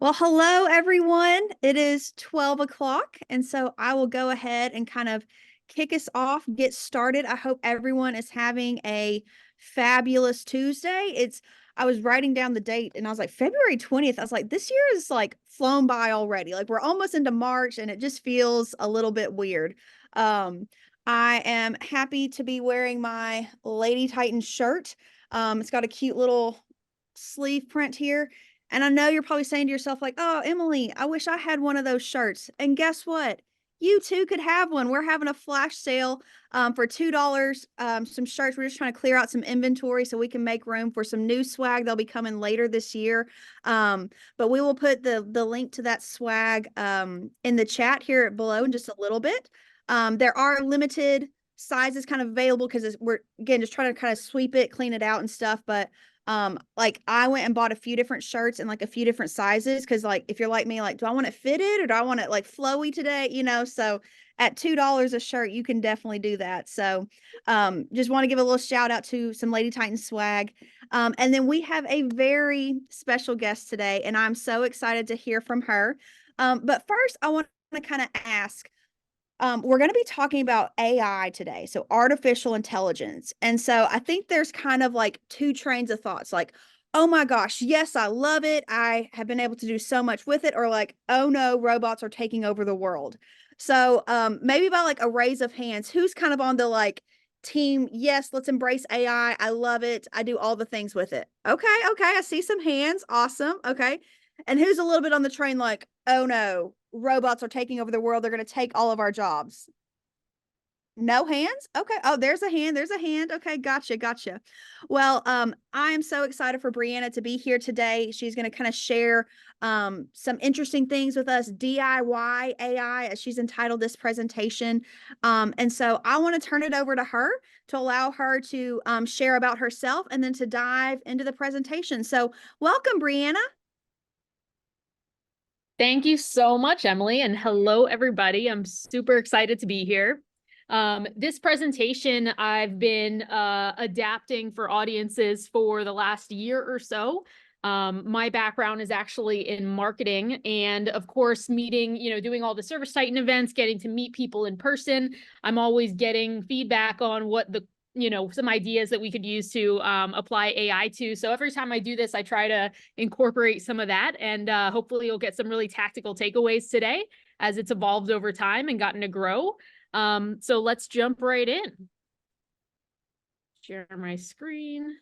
Well, hello everyone. It is 12 o'clock, and so I will go ahead and kind of kick us off, get started. I hope everyone is having a fabulous Tuesday. I was writing down the date and I was like, February 20th. I was like, this year is like flown by already. Like we're almost into March and it just feels a little bit weird. Um, I am happy to be wearing my Lady Titans shirt. It's got a cute little sleeve print here. And I know you're probably saying to yourself, like, oh, Emily, I wish I had one of those shirts. And guess what? You too could have one. We're having a flash sale for $2. Some shirts. We're just trying to clear out some inventory so we can make room for some new swag. They'll be coming later this year. But we will put the link to that swag in the chat here below in just a little bit. There are limited sizes kind of available because we're again just trying to kind of sweep it, clean it out and stuff. But like I went and bought a few different shirts in like a few different sizes because like if you're like me, like, do I want it fitted or do I want it like flowy today? So at $2 a shirt, you can definitely do that. So just want to give a little shout out to some Lady Titans swag. And then we have a very special guest today, and I'm so excited to hear from her. But first, I want to kind of ask, we're going to be talking about AI today, so artificial intelligence. And so I think there's kind of like two trains of thoughts like, oh my gosh, yes, I love it. I have been able to do so much with it, or like, oh no, robots are taking over the world. So maybe by like a raise of hands, who's kind of on the like team, yes, let's embrace AI. I love it. I do all the things with it. Okay, I see some hands. Awesome. Okay. And who's a little bit on the train like, oh no, robots are taking over the world. They're going to take all of our jobs. No hands? Okay. Oh, there's a hand. There's a hand. Okay, gotcha. Well, I am so excited for Brianna to be here today. She's going to kind of share some interesting things with us, DIY AI, as she's entitled this presentation. And so I want to turn it over to her to allow her to share about herself and then to dive into the presentation. So welcome, Brianna. Thank you so much, Emily, and hello, everybody. I'm super excited to be here. This presentation I've been adapting for audiences for the last year or so. My background is actually in marketing and, of course, doing all the Service Titan events, getting to meet people in person. I'm always getting feedback on what some ideas that we could use to apply AI to. So every time I do this, I try to incorporate some of that, and hopefully you'll get some really tactical takeaways today as it's evolved over time and gotten to grow. So let's jump right in. Share my screen.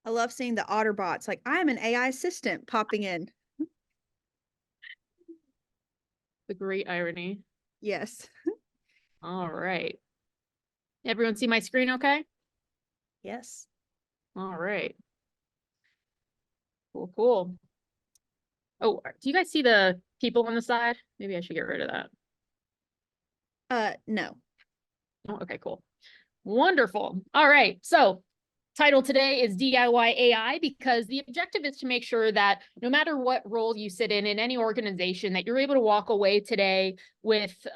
I love seeing the Otterbots. Like, I am an AI assistant popping in. The great irony. Yes. All right. Everyone see my screen okay? Yes. All right. Cool. Oh, do you guys see the people on the side? Maybe I should get rid of that. No. Oh, okay, cool. Wonderful. All right. So title today is DIY AI because the objective is to make sure that no matter what role you sit in any organization, that you're able to walk away today with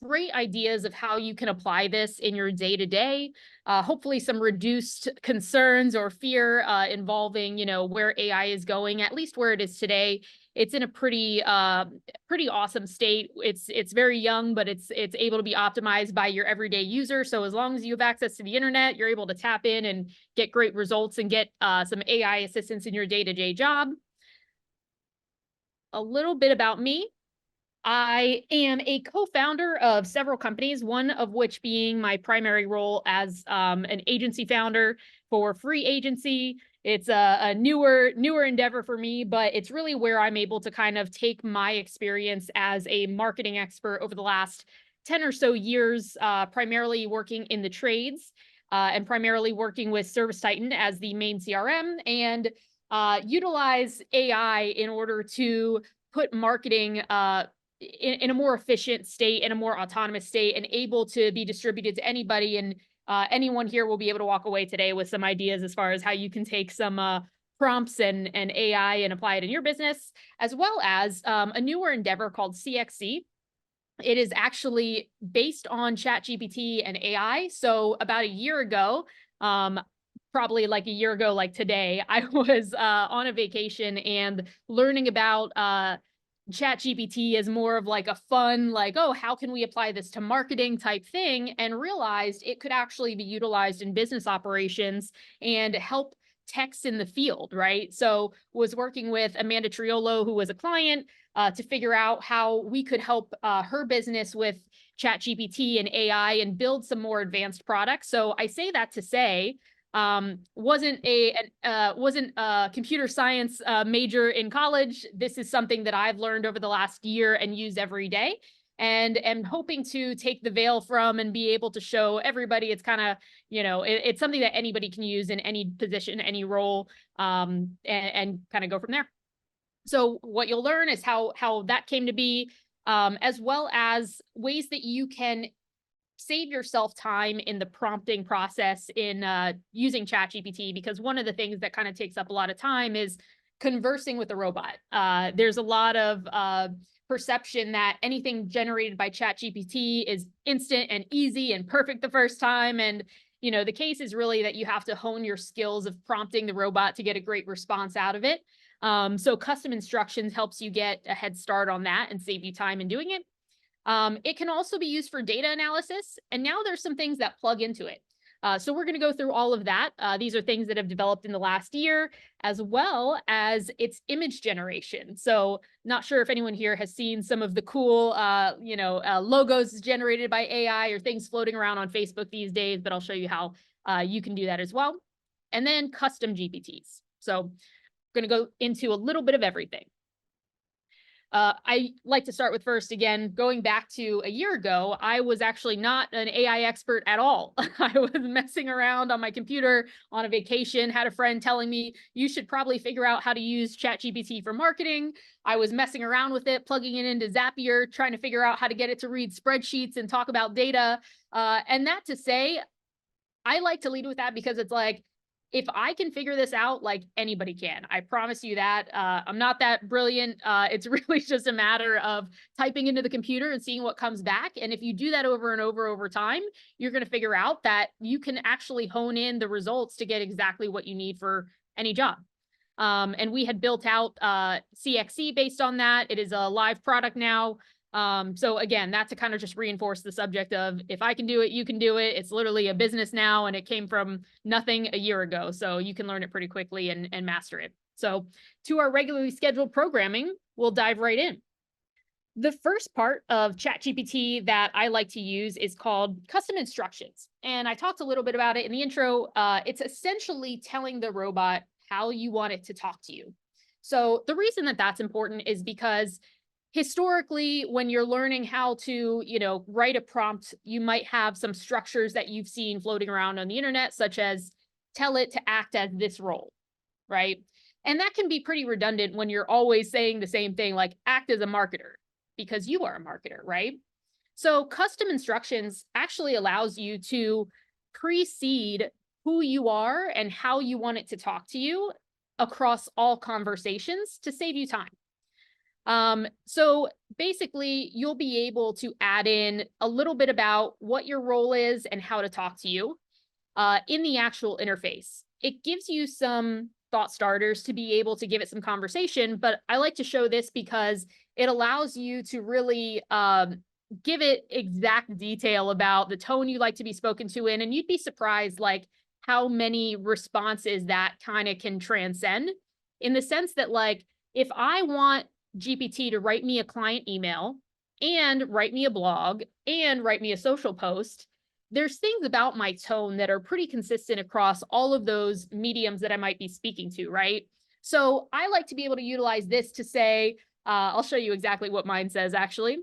great ideas of how you can apply this in your day-to-day. Hopefully some reduced concerns or fear involving, where AI is going, at least where it is today. It's in a pretty awesome state. It's very young, but it's able to be optimized by your everyday user. So as long as you have access to the internet, you're able to tap in and get great results and get some AI assistance in your day-to-day job. A little bit about me. I am a co-founder of several companies, one of which being my primary role as an agency founder for Free Agency. It's a newer endeavor for me, but it's really where I'm able to kind of take my experience as a marketing expert over the last 10 or so years, primarily working in the trades and primarily working with Service Titan as the main CRM, and utilize AI in order to put marketing in a more efficient state, in a more autonomous state, and able to be distributed to anybody. And anyone here will be able to walk away today with some ideas as far as how you can take some prompts and AI and apply it in your business, as well as a newer endeavor called CXC. It is actually based on ChatGPT and AI. So about a year ago, probably like a year ago, like today, I was on a vacation and learning about ChatGPT as more of like a fun, like, oh, how can we apply this to marketing type thing? And realized it could actually be utilized in business operations and help techs in the field, right? So was working with Amanda Triolo, who was a client, to figure out how we could help her business with ChatGPT and AI and build some more advanced products. So I say that to say, wasn't a computer science major in college. This is something that I've learned over the last year and use every day, and am hoping to take the veil from and be able to show everybody it's kind of, it's something that anybody can use in any position, any role, and kind of go from there. So what you'll learn is how that came to be, as well as ways that you can save yourself time in the prompting process in using ChatGPT, because one of the things that kind of takes up a lot of time is conversing with a robot. There's a lot of perception that anything generated by ChatGPT is instant and easy and perfect the first time. And, the case is really that you have to hone your skills of prompting the robot to get a great response out of it. So custom instructions helps you get a head start on that and save you time in doing it. It can also be used for data analysis, and now there's some things that plug into it. So we're going to go through all of that. These are things that have developed in the last year, as well as its image generation. So not sure if anyone here has seen some of the cool, logos generated by AI or things floating around on Facebook these days, but I'll show you how you can do that as well. And then custom GPTs. So I'm going to go into a little bit of everything. I like to start with first, again, going back to a year ago, I was actually not an AI expert at all. I was messing around on my computer on a vacation, had a friend telling me, you should probably figure out how to use ChatGPT for marketing. I was messing around with it, plugging it into Zapier, trying to figure out how to get it to read spreadsheets and talk about data. And that to say, I like to lead with that because it's like, if I can figure this out, like anybody can. I promise you that. I'm not that brilliant. It's really just a matter of typing into the computer and seeing what comes back. And if you do that over and over time, you're going to figure out that you can actually hone in the results to get exactly what you need for any job. And we had built out CXC based on that. It is a live product now. So again, that's to kind of just reinforce the subject of, if I can do it, you can do it. It's literally a business now, and it came from nothing a year ago. So you can learn it pretty quickly and master it. So to our regularly scheduled programming, we'll dive right in. The first part of ChatGPT that I like to use is called custom instructions. And I talked a little bit about it in the intro. It's essentially telling the robot how you want it to talk to you. So the reason that that's important is because historically, when you're learning how to, write a prompt, you might have some structures that you've seen floating around on the internet, such as tell it to act as this role, right? And that can be pretty redundant when you're always saying the same thing, like act as a marketer, because you are a marketer, right? So custom instructions actually allows you to precede who you are and how you want it to talk to you across all conversations to save you time. So basically, you'll be able to add in a little bit about what your role is and how to talk to you in the actual interface. It gives you some thought starters to be able to give it some conversation, but I like to show this because it allows you to really give it exact detail about the tone you like to be spoken to in, and you'd be surprised like how many responses that kind of can transcend, in the sense that like, if I want GPT to write me a client email and write me a blog and write me a social post, there's things about my tone that are pretty consistent across all of those mediums that I might be speaking to, right? So I like to be able to utilize this to say, I'll show you exactly what mine says actually.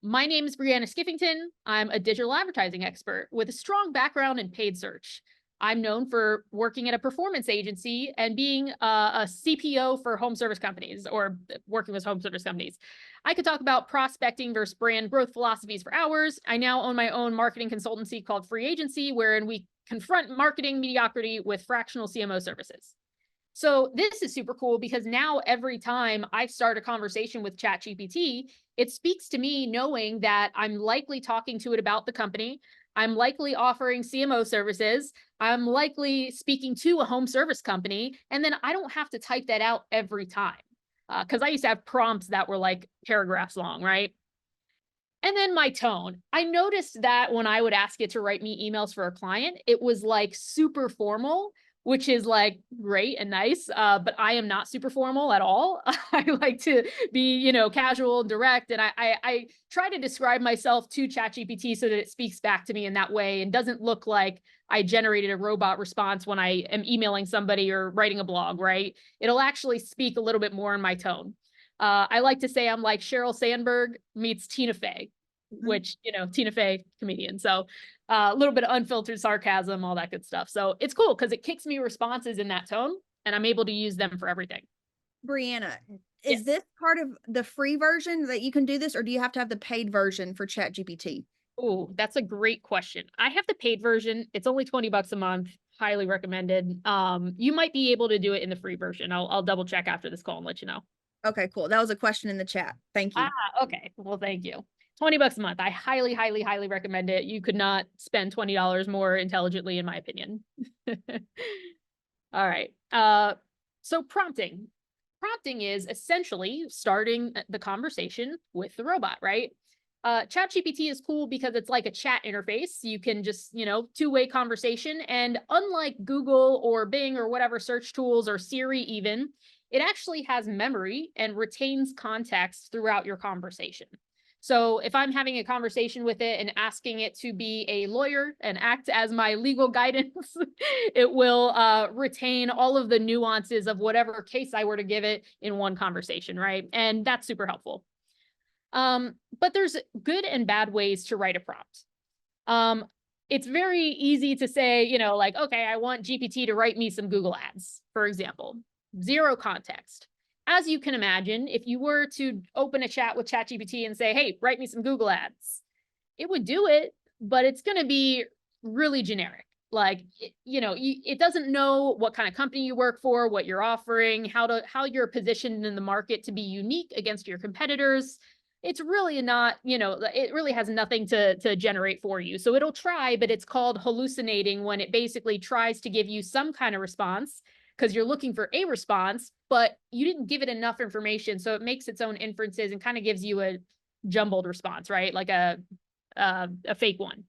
My name is Brianna Skiffington. I'm a digital advertising expert with a strong background in paid search. I'm known for working at a performance agency and being a CPO for home service companies, or working with home service companies. I could talk about prospecting versus brand growth philosophies for hours. I now own my own marketing consultancy called Free Agency, wherein we confront marketing mediocrity with fractional CMO services. So this is super cool because now every time I start a conversation with ChatGPT, it speaks to me knowing that I'm likely talking to it about the company. I'm likely offering CMO services. I'm likely speaking to a home service company. And then I don't have to type that out every time. Because I used to have prompts that were like paragraphs long, right? And then my tone. I noticed that when I would ask it to write me emails for a client, it was like super formal, which is like great and nice. But I am not super formal at all. I like to be, casual and direct. And I try to describe myself to ChatGPT so that it speaks back to me in that way and doesn't look like I generated a robot response when I am emailing somebody or writing a blog, right? It'll actually speak a little bit more in my tone. I like to say I'm like Sheryl Sandberg meets Tina Fey, which, Tina Fey, comedian. So a little bit of unfiltered sarcasm, all that good stuff. So it's cool because it kicks me responses in that tone and I'm able to use them for everything. Brianna, is Yes. this part of the free version that you can do this, or do you have to have the paid version for ChatGPT? Oh, that's a great question. I have the paid version. It's only $20 a month. Highly recommended. You might be able to do it in the free version. I'll double check after this call and let you know. Okay, cool. That was a question in the chat. Thank you. Okay. Well, thank you. $20 a month. I highly, highly, highly recommend it. You could not spend $20 more intelligently, in my opinion. All right. So prompting. Prompting is essentially starting the conversation with the robot, right? ChatGPT is cool because it's like a chat interface. You can just, two-way conversation. And unlike Google or Bing or whatever search tools or Siri even, it actually has memory and retains context throughout your conversation. So if I'm having a conversation with it and asking it to be a lawyer and act as my legal guidance, it will retain all of the nuances of whatever case I were to give it in one conversation, right? And that's super helpful. But there's good and bad ways to write a prompt. It's very easy to say, like, okay, I want GPT to write me some Google ads, for example. Zero context. As you can imagine, if you were to open a chat with ChatGPT and say, hey, write me some Google ads, it would do it, but it's going to be really generic. Like, it doesn't know what kind of company you work for, what you're offering, how you're positioned in the market to be unique against your competitors. It's really not, it really has nothing to generate for you. So it'll try, but it's called hallucinating when it basically tries to give you some kind of response because you're looking for a response, but you didn't give it enough information. So it makes its own inferences and kind of gives you a jumbled response, right? Like a fake one.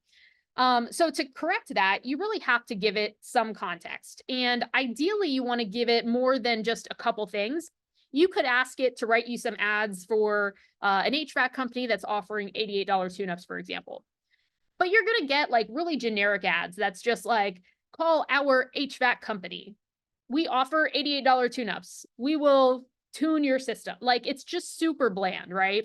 So to correct that, you really have to give it some context. And ideally, you want to give it more than just a couple things. You could ask it to write you some ads for an HVAC company that's offering $88 tune-ups, for example. But you're going to get like really generic ads. That's just like, call our HVAC company. We offer $88 tune-ups. We will tune your system. Like, it's just super bland, right?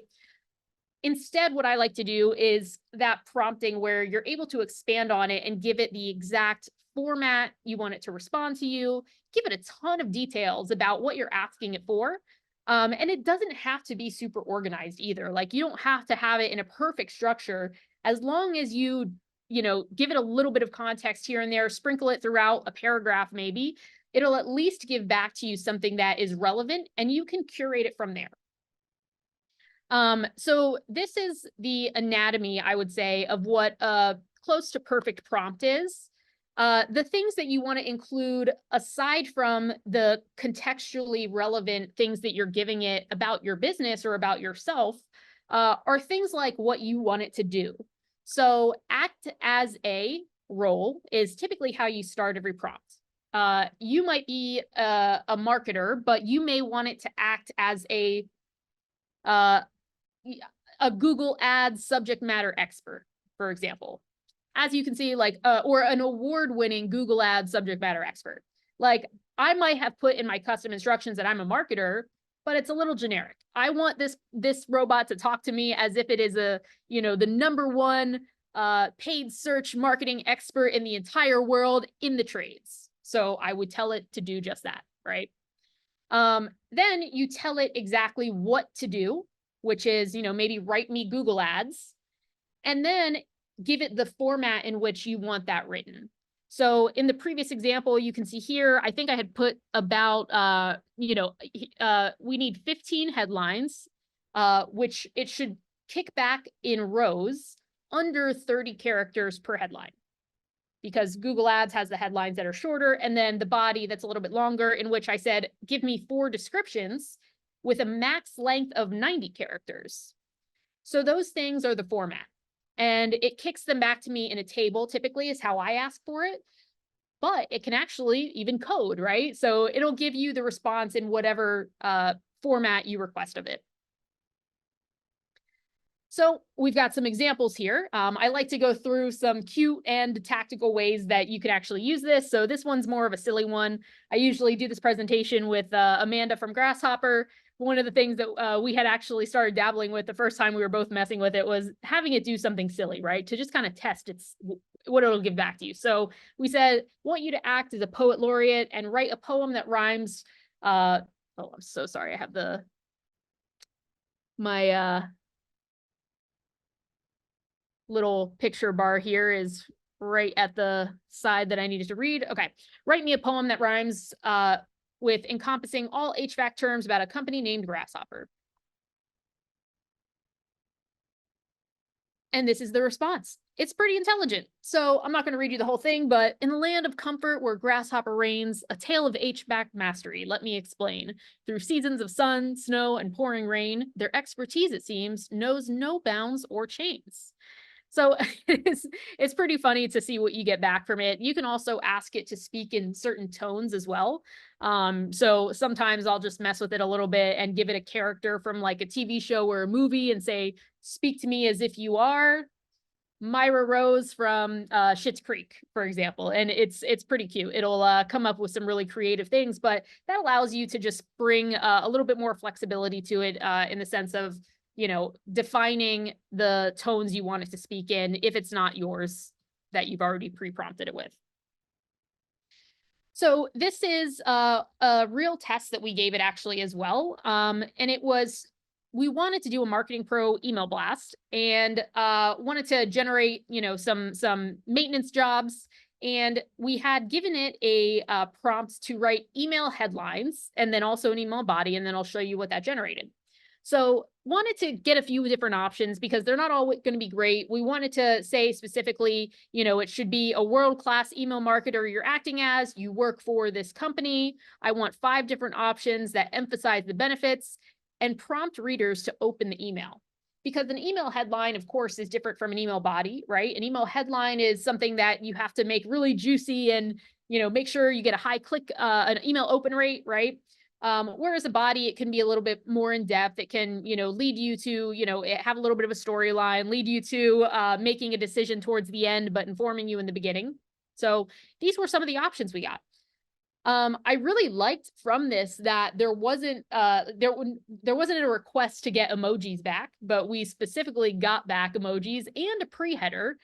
Instead, what I like to do is that prompting where you're able to expand on it and give it the exact format you want it to respond to you, give it a ton of details about what you're asking it for. And it doesn't have to be super organized either. Like, you don't have to have it in a perfect structure as long as you give it a little bit of context here and there, sprinkle it throughout a paragraph, maybe. It'll at least give back to you something that is relevant and you can curate it from there. So this is the anatomy, I would say, of what a close to perfect prompt is. The things that you want to include, aside from the contextually relevant things that you're giving it about your business or about yourself, are things like what you want it to do. So act as a role is typically how you start every prompt. You might be a marketer, but you may want it to act as a Google Ads subject matter expert, for example. As you can see, like, or an award-winning Google Ads subject matter expert. Like, I might have put in my custom instructions that I'm a marketer, but it's a little generic. I want this robot to talk to me as if it is the #1 paid search marketing expert in the entire world in the trades. So I would tell it to do just that, right? Then you tell it exactly what to do, which is, maybe write me Google ads, and then give it the format in which you want that written. So in the previous example, you can see here, I think I had put about, we need 15 headlines, which it should kick back in rows under 30 characters per headline, because Google Ads has the headlines that are shorter, and then the body that's a little bit longer, in which I said, give me 4 descriptions with a max length of 90 characters. So those things are the format. And it kicks them back to me in a table, typically, is how I ask for it. But it can actually even code, right? So it'll give you the response in whatever format you request of it. So we've got some examples here. I like to go through some cute and tactical ways that you can actually use this. So this one's more of a silly one. I usually do this presentation with Amanda from Grasshopper. One of the things that we had actually started dabbling with the first time we were both messing with it was having it do something silly, right? To just kind of test what it'll give back to you. So we said, want you to act as a poet laureate and write a poem that rhymes. Oh, I'm so sorry. I have my little picture bar here is right at the side that I needed to read. Okay. Write me a poem that rhymes with encompassing all HVAC terms about a company named Grasshopper. And this is the response. It's pretty intelligent. So I'm not going to read you the whole thing, but in the land of comfort where Grasshopper reigns, a tale of HVAC mastery, let me explain. Through seasons of sun, snow, and pouring rain, their expertise, it seems, knows no bounds or chains. So it's pretty funny to see what you get back from it. You can also ask it to speak in certain tones as well. So sometimes I'll just mess with it a little bit and give it a character from like a TV show or a movie and say, speak to me as if you are Myra Rose from Schitt's Creek, for example. And it's pretty cute. It'll come up with some really creative things, but that allows you to just bring a little bit more flexibility to it in the sense of, you know, defining the tones you want it to speak in if it's not yours that you've already pre-prompted it with. So this is a real test that we gave it actually as well. And it was, we wanted to do a Marketing Pro email blast and wanted to generate, you know, some maintenance jobs. And we had given it a prompt to write email headlines and then also an email body. And then I'll show you what that generated. So wanted to get a few different options because they're not all going to be great. We wanted to say specifically, you know, it should be a world-class email marketer you're acting as, you work for this company. I want 5 different options that emphasize the benefits and prompt readers to open the email. Because an email headline, of course, is different from an email body, right? An email headline is something that you have to make really juicy and, you know, make sure you get a high click, an email open rate, right? Whereas a body, it can be a little bit more in depth. It can, you know, lead you to, you know, have a little bit of a storyline, lead you to making a decision towards the end, but informing you in the beginning. So these were some of the options we got. I really liked from this that there wasn't a request to get emojis back, but we specifically got back emojis and a pre-header.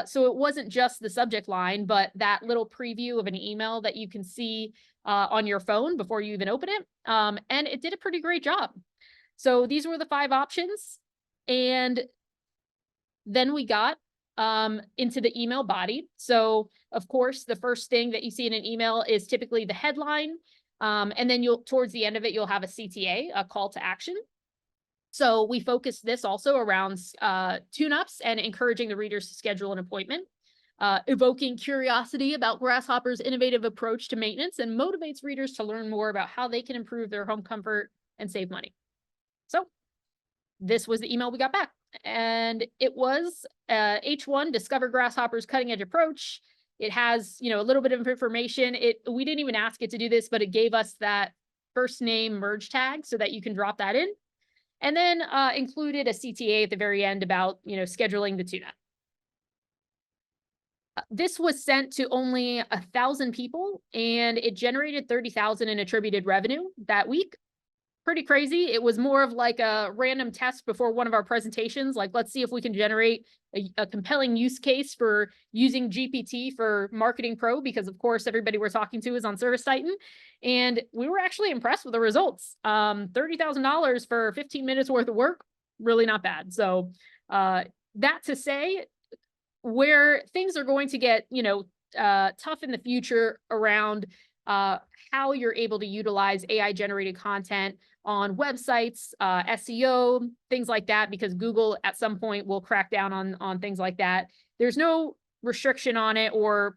So it wasn't just the subject line, but that little preview of an email that you can see on your phone before you even open it. And it did a pretty great job. So these were the 5 options. And then we got into the email body. So of course, the first thing that you see in an email is typically the headline. And then towards the end of it, you'll have a CTA, a call to action. So we focused this also around tune-ups and encouraging the readers to schedule an appointment. Evoking curiosity about Grasshopper's innovative approach to maintenance and motivates readers to learn more about how they can improve their home comfort and save money. So this was the email we got back. And it was H1, discover Grasshopper's cutting edge approach. It has, you know, a little bit of information. We didn't even ask it to do this, but it gave us that first name merge tag so that you can drop that in. And then included a CTA at the very end about, you know, scheduling the tune-up. This was sent to only 1,000 people and it generated 30,000 in attributed revenue that week. Pretty crazy. It was more of like a random test before one of our presentations. Like, let's see if we can generate a compelling use case for using GPT for Marketing Pro, because of course, everybody we're talking to is on Service Titan. And we were actually impressed with the results. $30,000 for 15 minutes worth of work, really not bad. So that to say, where things are going to get, you know, tough in the future around how you're able to utilize AI generated content on websites, SEO, things like that, because Google at some point will crack down on things like that. There's no restriction on it or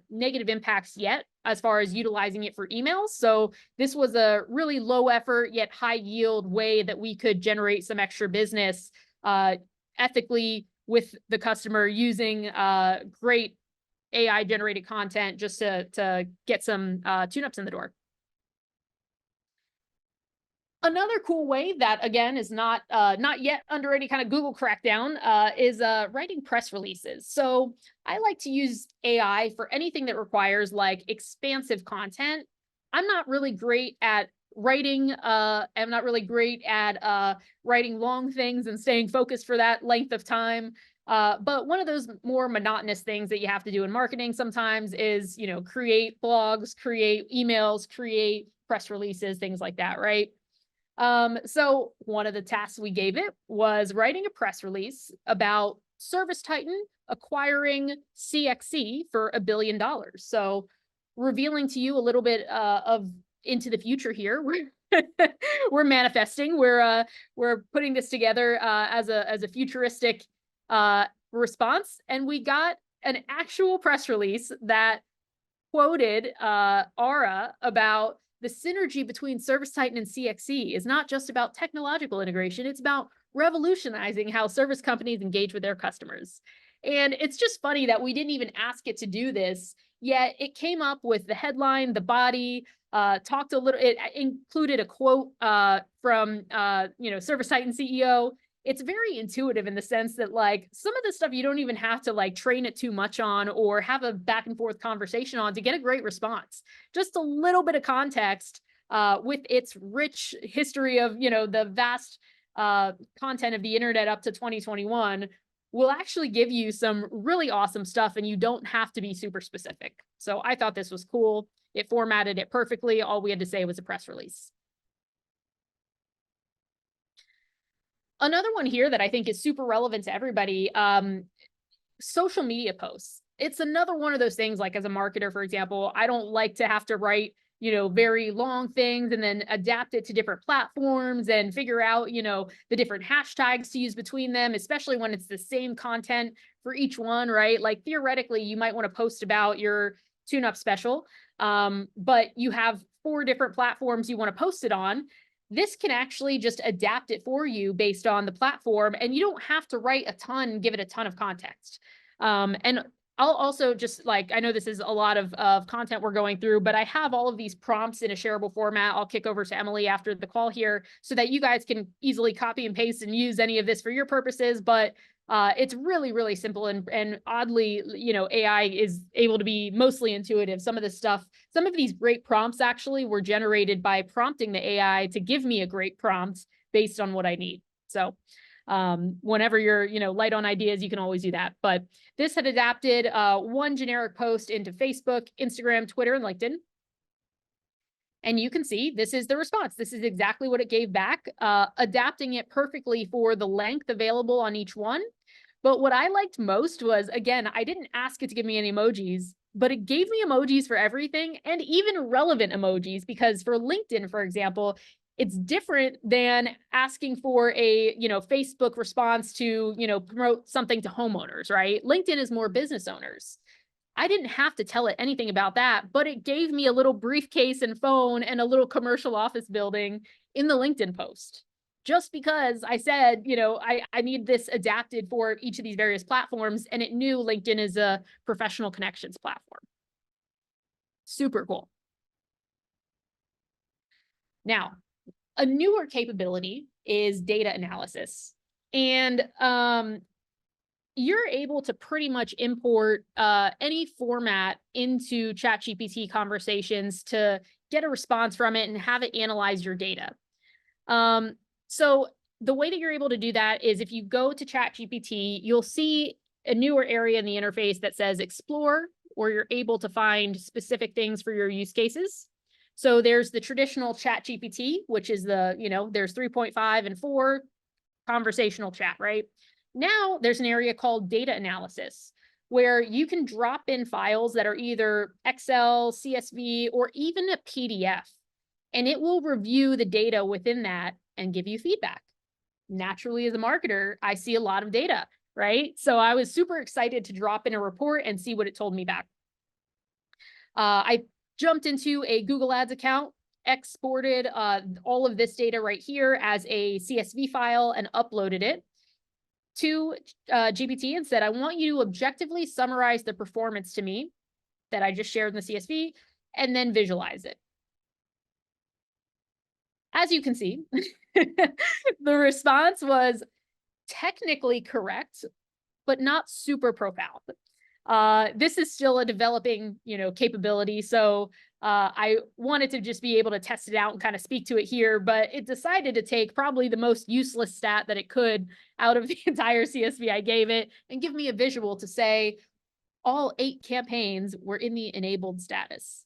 negative impacts yet as far as utilizing it for emails. So this was a really low effort yet high yield way that we could generate some extra business ethically with the customer using great AI generated content just to get some tune-ups in the door. Another cool way that, again, is not yet under any kind of Google crackdown is writing press releases. So I like to use AI for anything that requires like expansive content. I'm not really great at writing. I'm not really great at writing long things and staying focused for that length of time. But one of those more monotonous things that you have to do in marketing sometimes is, you know, create blogs, create emails, create press releases, things like that, right? So one of the tasks we gave it was writing a press release about ServiceTitan acquiring CXC for $1 billion. So revealing to you a little bit of into the future here. We're manifesting. We're putting this together as a futuristic response, and we got an actual press release that quoted Aura about the synergy between ServiceTitan and CXC is not just about technological integration, it's about revolutionizing how service companies engage with their customers. And it's just funny that we didn't even ask it to do this, yet it came up with the headline, the body, talked a little, it included a quote from, ServiceTitan CEO. It's very intuitive in the sense that like some of the stuff you don't even have to like train it too much on or have a back and forth conversation on to get a great response. Just a little bit of context with its rich history of, the vast content of the internet up to 2021 will actually give you some really awesome stuff, and you don't have to be super specific. So I thought this was cool. It formatted it perfectly. All we had to say was a press release. Another one here that I think is super relevant to everybody, social media posts. It's another one of those things, like as a marketer, for example, I don't like to have to write, very long things and then adapt it to different platforms and figure out, the different hashtags to use between them, especially when it's the same content for each one, right? Like theoretically, you might want to post about your tune-up special, but you have 4 different platforms you want to post it on. This can actually just adapt it for you based on the platform, and you don't have to write a ton, give it a ton of context. And I'll also just like, I know this is a lot of content we're going through, but I have all of these prompts in a shareable format. I'll kick over to Emily after the call here so that you guys can easily copy and paste and use any of this for your purposes. But it's really, really simple, and oddly, AI is able to be mostly intuitive. Some of this stuff, some of these great prompts actually were generated by prompting the AI to give me a great prompt based on what I need. So whenever you're, light on ideas, you can always do that. But this had adapted one generic post into Facebook, Instagram, Twitter, and LinkedIn. And you can see this is the response. This is exactly what it gave back, adapting it perfectly for the length available on each one. But what I liked most was, again, I didn't ask it to give me any emojis, but it gave me emojis for everything and even relevant emojis, because for LinkedIn, for example, it's different than asking for a, Facebook response to, promote something to homeowners, right? LinkedIn is more business owners. I didn't have to tell it anything about that, but it gave me a little briefcase and phone and a little commercial office building in the LinkedIn post. Just because I said, I need this adapted for each of these various platforms, and it knew LinkedIn is a professional connections platform. Super cool. Now, a newer capability is data analysis. And you're able to pretty much import any format into ChatGPT conversations to get a response from it and have it analyze your data. So the way that you're able to do that is if you go to ChatGPT, you'll see a newer area in the interface that says Explore, or you're able to find specific things for your use cases. So there's the traditional ChatGPT, which is the, there's 3.5 and 4 conversational chat, right? Now there's an area called data analysis, where you can drop in files that are either Excel, CSV, or even a PDF. and it will review the data within that and give you feedback. Naturally, as a marketer, I see a lot of data, right? So I was super excited to drop in a report and see what it told me back. I jumped into a Google Ads account, exported all of this data right here as a CSV file and uploaded it to GPT and said, I want you to objectively summarize the performance to me that I just shared in the CSV and then visualize it. As you can see, the response was technically correct, but not super profound. This is still a developing, capability. So I wanted to just be able to test it out and kind of speak to it here, but it decided to take probably the most useless stat that it could out of the entire CSV I gave it and give me a visual to say all 8 campaigns were in the enabled status.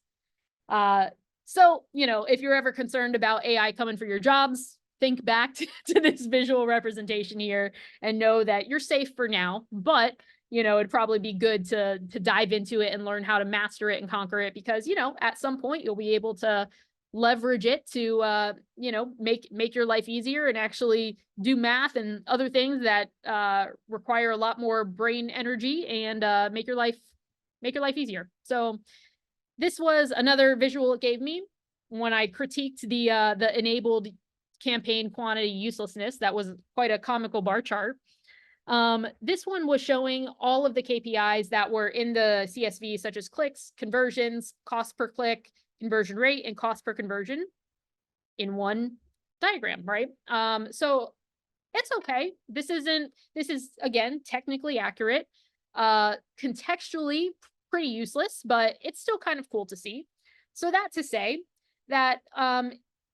So, if you're ever concerned about AI coming for your jobs, think back to this visual representation here and know that you're safe for now, but it'd probably be good to dive into it and learn how to master it and conquer it because, at some point you'll be able to leverage it to, make your life easier and actually do math and other things that require a lot more brain energy and make your life easier. So this was another visual it gave me when I critiqued the enabled campaign quantity uselessness. That was quite a comical bar chart. This one was showing all of the KPIs that were in the CSV, such as clicks, conversions, cost per click, conversion rate, and cost per conversion in one diagram, right? So it's okay. This is again, technically accurate, contextually pretty useless, but it's still kind of cool to see. So that to say that,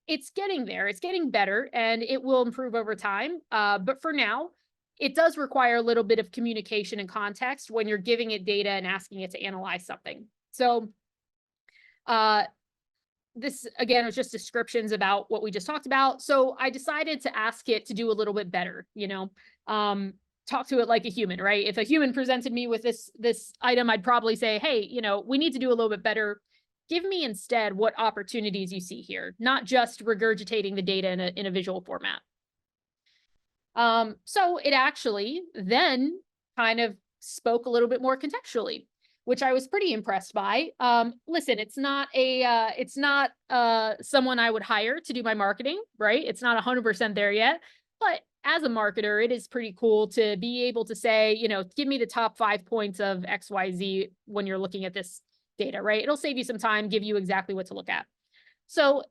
it's getting there, it's getting better, and it will improve over time. But for now, it does require a little bit of communication and context when you're giving it data and asking it to analyze something. So this, again, was just descriptions about what we just talked about. So I decided to ask it to do a little bit better, talk to it like a human, right? If a human presented me with this item, I'd probably say, hey, we need to do a little bit better. Give me instead what opportunities you see here, not just regurgitating the data in a visual format. So it actually then kind of spoke a little bit more contextually, which I was pretty impressed by. Listen, it's not someone I would hire to do my marketing, right? It's not 100% there yet, but as a marketer, it is pretty cool to be able to say, give me the top 5 points of XYZ when you're looking at this data, right? It'll save you some time, give you exactly what to look at. So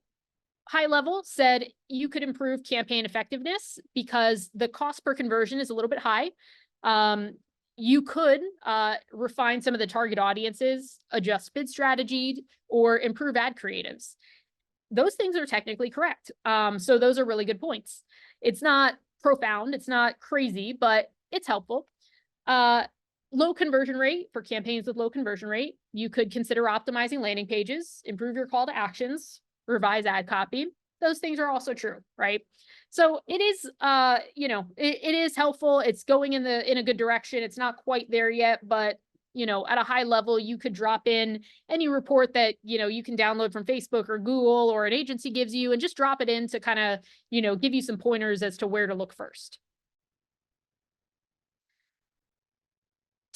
high level said you could improve campaign effectiveness because the cost per conversion is a little bit high. You could refine some of the target audiences, adjust bid strategy, or improve ad creatives. Those things are technically correct. So those are really good points. It's not profound, it's not crazy, but it's helpful. Low conversion rate for campaigns with low conversion rate. You could consider optimizing landing pages, improve your call to actions, revise ad copy. Those things are also true, right? So it is, it is helpful. It's going in a good direction. It's not quite there yet, but at a high level, you could drop in any report that, you can download from Facebook or Google or an agency gives you and just drop it in to kind of, give you some pointers as to where to look first.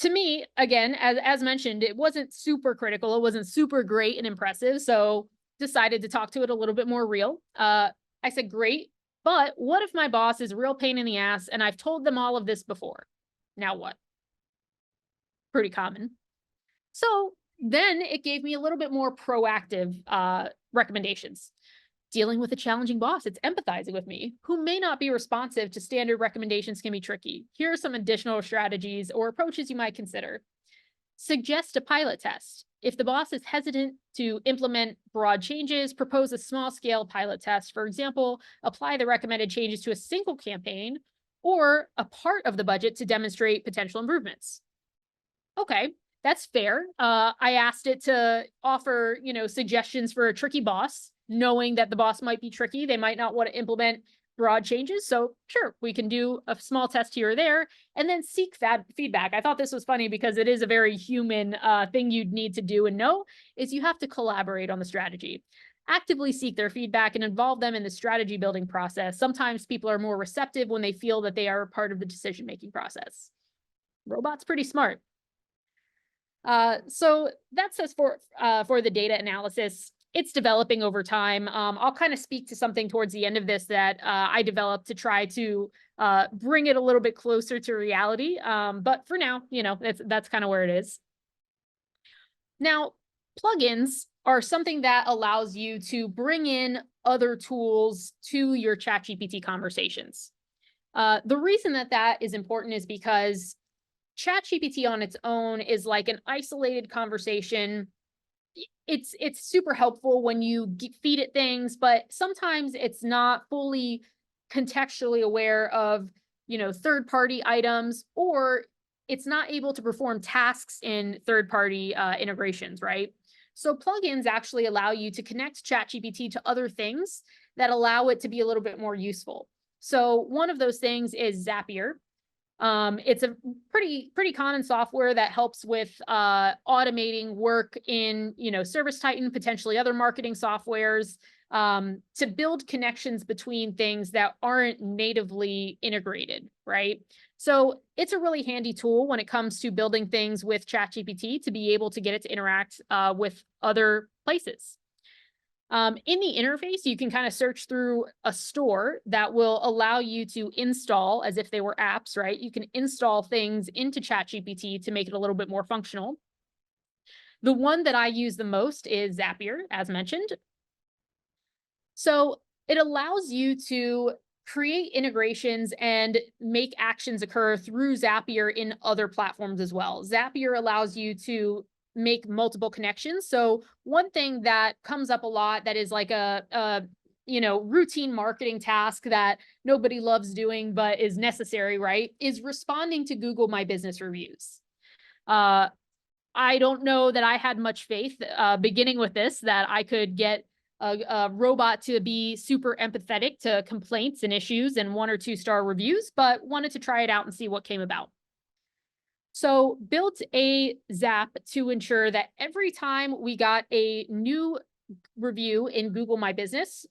To me, again, as mentioned, it wasn't super critical. It wasn't super great and impressive. So decided to talk to it a little bit more real. I said, great, but what if my boss is a real pain in the ass and I've told them all of this before? Now what? Pretty common. So then it gave me a little bit more proactive recommendations. Dealing with a challenging boss, it's empathizing with me, who may not be responsive to standard recommendations can be tricky. Here are some additional strategies or approaches you might consider. Suggest a pilot test. If the boss is hesitant to implement broad changes, propose a small-scale pilot test. For example, apply the recommended changes to a single campaign or a part of the budget to demonstrate potential improvements. Okay, that's fair. I asked it to offer, suggestions for a tricky boss, knowing that the boss might be tricky. They might not want to implement broad changes. So sure, we can do a small test here or there and then seek that feedback. I thought this was funny because it is a very human thing you'd need to do and know is you have to collaborate on the strategy. actively seek their feedback and involve them in the strategy building process. Sometimes people are more receptive when they feel that they are a part of the decision-making process. Robot's pretty smart. So that says for the data analysis, it's developing over time. I'll kind of speak to something towards the end of this that I developed to try to bring it a little bit closer to reality. But for now, that's kind of where it is. Now, plugins are something that allows you to bring in other tools to your ChatGPT conversations. The reason that is important is because ChatGPT on its own is like an isolated conversation. It's super helpful when you feed it things, but sometimes it's not fully contextually aware of, third-party items, or it's not able to perform tasks in third-party integrations, right? So plugins actually allow you to connect ChatGPT to other things that allow it to be a little bit more useful. So one of those things is Zapier. It's a pretty common software that helps with automating work in, ServiceTitan, potentially other marketing softwares, to build connections between things that aren't natively integrated, right? So it's a really handy tool when it comes to building things with ChatGPT to be able to get it to interact with other places. In the interface, you can kind of search through a store that will allow you to install, as if they were apps, right? You can install things into ChatGPT to make it a little bit more functional. The one that I use the most is Zapier, as mentioned. So it allows you to create integrations and make actions occur through Zapier in other platforms as well. Zapier allows you to make multiple connections. So one thing that comes up a lot that is like a routine marketing task that nobody loves doing but is necessary, right, is responding to Google My Business reviews. I don't know that I had much faith beginning with this that I could get a robot to be super empathetic to complaints and issues and 1 or 2 star reviews, but wanted to try it out and see what came about. So built a Zap to ensure that every time we got a new review in Google My Business,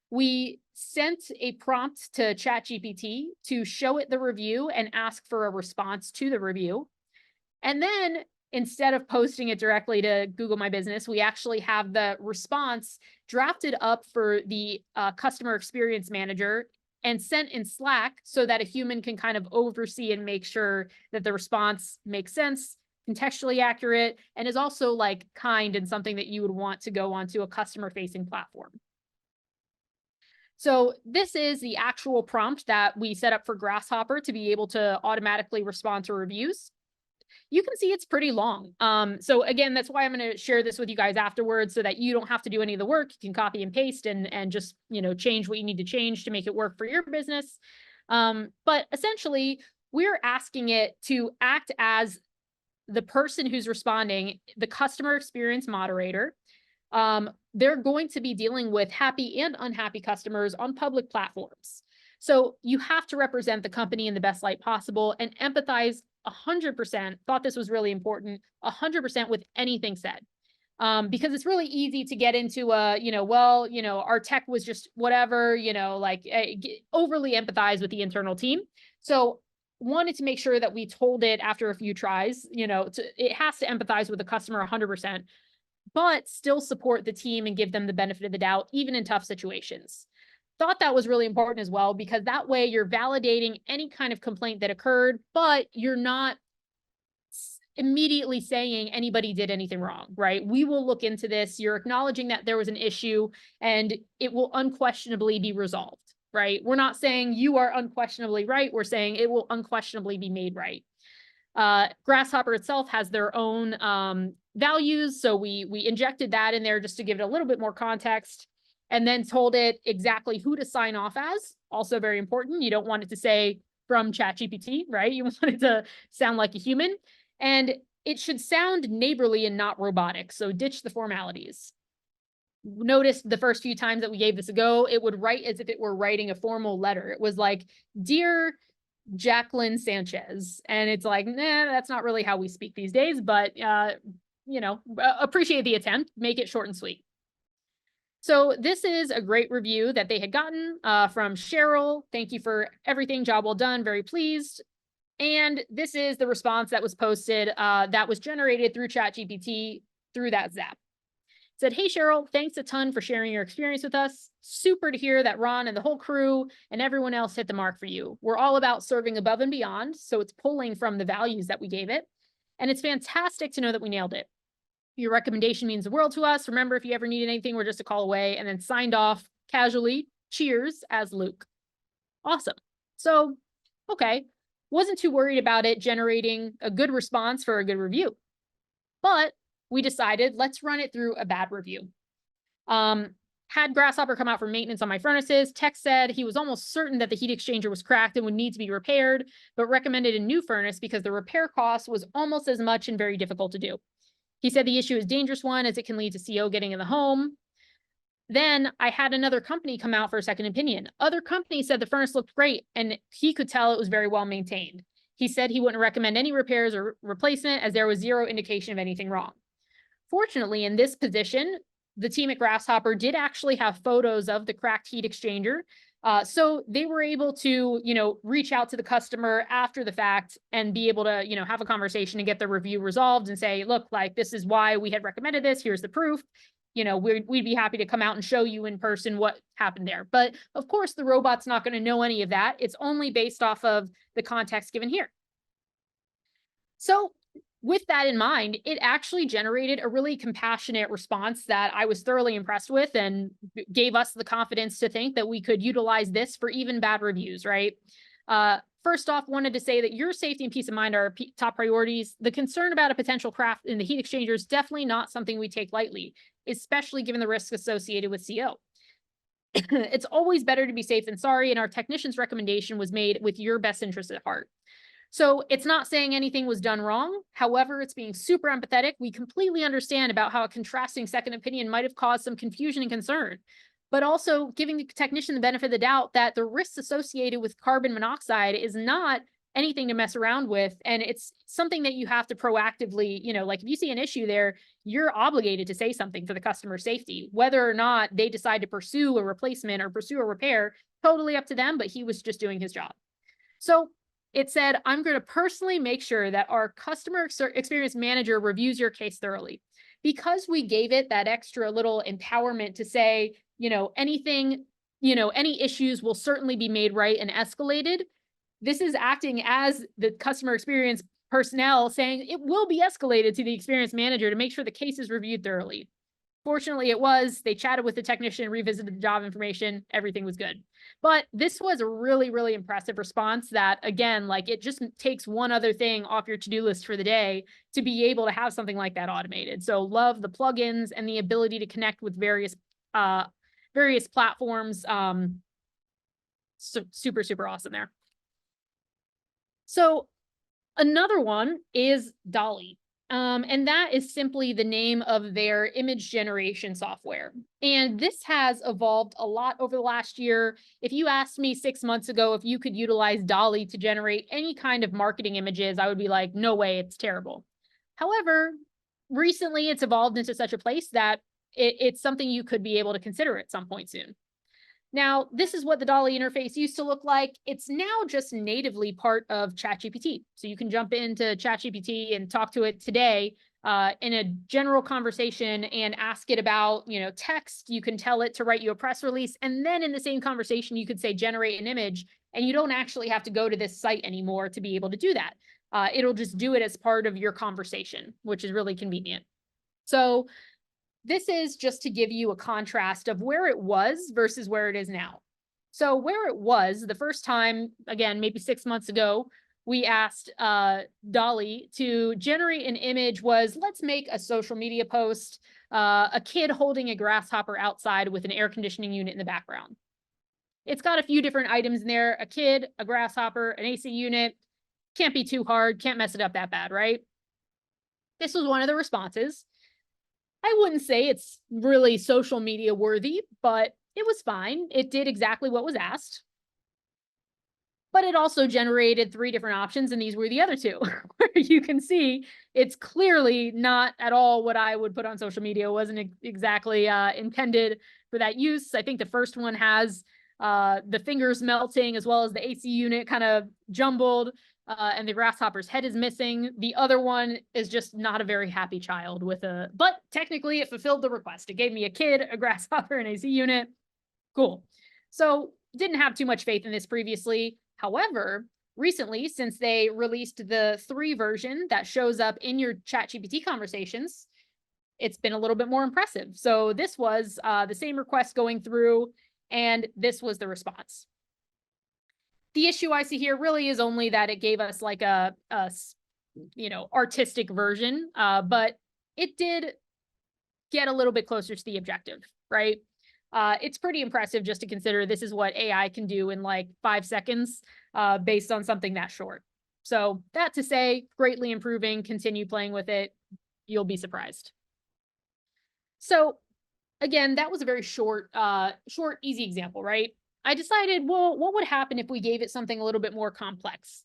we sent a prompt to ChatGPT to show it the review and ask for a response to the review. And then instead of posting it directly to Google My Business, we actually have the response drafted up for the customer experience manager and sent in Slack so that a human can kind of oversee and make sure that the response makes sense, contextually accurate, and is also like kind and something that you would want to go onto a customer-facing platform. So this is the actual prompt that we set up for Grasshopper to be able to automatically respond to reviews. You can see it's pretty long. So again, that's why I'm going to share this with you guys afterwards so that you don't have to do any of the work. You can copy and paste and just, change what you need to change to make it work for your business. But essentially, we're asking it to act as the person who's responding, the customer experience moderator. They're going to be dealing with happy and unhappy customers on public platforms. So you have to represent the company in the best light possible and empathize 100%, thought this was really important, 100% with anything said. Because it's really easy to get into our tech was just whatever, overly empathize with the internal team. So wanted to make sure that we told it after a few tries, it has to empathize with the customer 100%, but still support the team and give them the benefit of the doubt, even in tough situations. Thought that was really important as well, because that way you're validating any kind of complaint that occurred, but you're not immediately saying anybody did anything wrong, right? We will look into this. You're acknowledging that there was an issue and it will unquestionably be resolved, right? We're not saying you are unquestionably right. We're saying it will unquestionably be made right. Grasshopper itself has their own values. So we injected that in there just to give it a little bit more context, and then told it exactly who to sign off as. Also very important. You don't want it to say from ChatGPT, right? You want it to sound like a human. And it should sound neighborly and not robotic. So ditch the formalities. Notice the first few times that we gave this a go, it would write as if it were writing a formal letter. It was like, "Dear Jacqueline Sanchez." And it's like, nah, that's not really how we speak these days, but appreciate the attempt. Make it short and sweet. So this is a great review that they had gotten from Cheryl. Thank you for everything. Job well done. Very pleased. And this is the response that was posted that was generated through ChatGPT through that Zap. It said, hey, Cheryl, thanks a ton for sharing your experience with us. Super to hear that Ron and the whole crew and everyone else hit the mark for you. We're all about serving above and beyond. So it's pulling from the values that we gave it. And it's fantastic to know that we nailed it. Your recommendation means the world to us. Remember, if you ever need anything, we're just a call away. And then signed off casually, cheers, as Luke. Awesome. So, okay. Wasn't too worried about it generating a good response for a good review. But we decided, let's run it through a bad review. Had Grasshopper come out for maintenance on my furnaces. Tech said he was almost certain that the heat exchanger was cracked and would need to be repaired, but recommended a new furnace because the repair cost was almost as much and very difficult to do. He said the issue is a dangerous one as it can lead to CO getting in the home. Then I had another company come out for a second opinion. Other companies said the furnace looked great and he could tell it was very well maintained. He said he wouldn't recommend any repairs or replacement as there was zero indication of anything wrong. Fortunately, in this position, the team at Grasshopper did actually have photos of the cracked heat exchanger. So they were able to, reach out to the customer after the fact and be able to, have a conversation and get the review resolved and say, look, like, this is why we had recommended this. Here's the proof. We'd be happy to come out and show you in person what happened there. But of course, the robot's not going to know any of that. It's only based off of the context given here. So with that in mind, it actually generated a really compassionate response that I was thoroughly impressed with and gave us the confidence to think that we could utilize this for even bad reviews, right? First off, wanted to say that your safety and peace of mind are top priorities. The concern about a potential crack in the heat exchanger is definitely not something we take lightly, especially given the risks associated with CO. It's always better to be safe than sorry, and our technician's recommendation was made with your best interest at heart. So it's not saying anything was done wrong. However, it's being super empathetic. We completely understand about how a contrasting second opinion might have caused some confusion and concern, but also giving the technician the benefit of the doubt that the risks associated with carbon monoxide is not anything to mess around with. And it's something that you have to proactively, like if you see an issue there, you're obligated to say something for the customer's safety, whether or not they decide to pursue a replacement or pursue a repair, totally up to them, but he was just doing his job. So it said, I'm going to personally make sure that our customer experience manager reviews your case thoroughly. Because we gave it that extra little empowerment to say, anything, any issues will certainly be made right and escalated. This is acting as the customer experience personnel saying it will be escalated to the experience manager to make sure the case is reviewed thoroughly. Fortunately, it was. They chatted with the technician, revisited the job information. Everything was good. But this was a really, really impressive response that, again, like it just takes one other thing off your to-do list for the day to be able to have something like that automated. So love the plugins and the ability to connect with various platforms. Super, super awesome there. So another one is Dolly. And that is simply the name of their image generation software. And this has evolved a lot over the last year. If you asked me 6 months ago if you could utilize Dolly to generate any kind of marketing images, I would be like, no way, it's terrible. However, recently it's evolved into such a place that it's something you could be able to consider at some point soon. Now, this is what the Dolly interface used to look like. It's now just natively part of ChatGPT. So you can jump into ChatGPT and talk to it today in a general conversation and ask it about, text. You can tell it to write you a press release. And then in the same conversation, you could say, generate an image. And you don't actually have to go to this site anymore to be able to do that. It'll just do it as part of your conversation, which is really convenient. So this is just to give you a contrast of where it was versus where it is now. So where it was the first time, again, maybe 6 months ago, we asked Dolly to generate an image was, let's make a social media post, a kid holding a grasshopper outside with an air conditioning unit in the background. It's got a few different items in there, a kid, a grasshopper, an AC unit. Can't be too hard, can't mess it up that bad, right? This was one of the responses. I wouldn't say it's really social media worthy, but it was fine. It did exactly what was asked. but it also generated 3 different options, and these were the other 2, where you can see it's clearly not at all what I would put on social media. It wasn't exactly intended for that use. I think the first one has the fingers melting as well as the AC unit kind of jumbled, and the grasshopper's head is missing. The other one is just not a very happy child but technically it fulfilled the request. It gave me a kid, a grasshopper, an AC unit. Cool. So didn't have too much faith in this previously. However, recently, since they released the 3 version that shows up in your ChatGPT conversations, it's been a little bit more impressive. So this was the same request going through, and this was the response. The issue I see here really is only that it gave us like a artistic version, but it did get a little bit closer to the objective, right? It's pretty impressive just to consider this is what AI can do in like 5 seconds based on something that short. So that to say, greatly improving, continue playing with it. You'll be surprised. So again, that was a very short, easy example, right? I decided, well, what would happen if we gave it something a little bit more complex?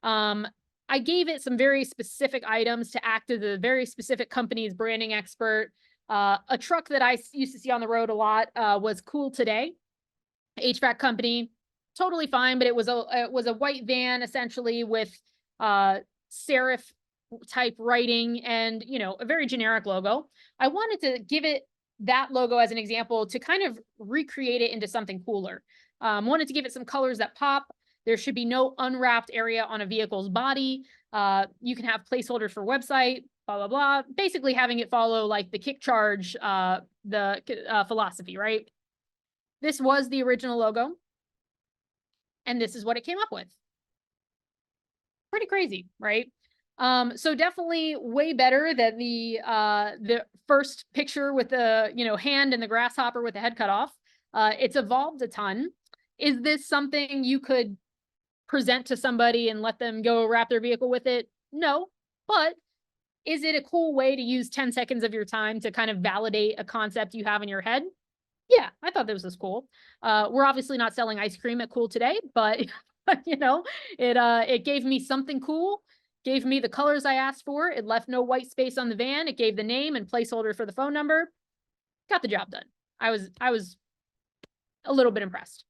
I gave it some very specific items to act as a very specific company's branding expert. A truck that I used to see on the road a lot was Cool Today, HVAC company. Totally fine, but it was a white van essentially with serif type writing and a very generic logo. I wanted to give it that logo as an example to kind of recreate it into something cooler. Wanted to give it some colors that pop. There should be no unwrapped area on a vehicle's body. You can have placeholders for website, blah, blah, blah. Basically having it follow like the kick charge, philosophy, right? This was the original logo. And this is what it came up with. Pretty crazy, right? So definitely way better than the first picture with the hand and the grasshopper with the head cut off. It's evolved a ton. Is this something you could present to somebody and let them go wrap their vehicle with it? No, but is it a cool way to use 10 seconds of your time to kind of validate a concept you have in your head? Yeah, I thought this was cool. We're obviously not selling ice cream at Cool Today, but it gave me something cool, gave me the colors I asked for. It left no white space on the van. It gave the name and placeholder for the phone number. Got the job done. I was a little bit impressed.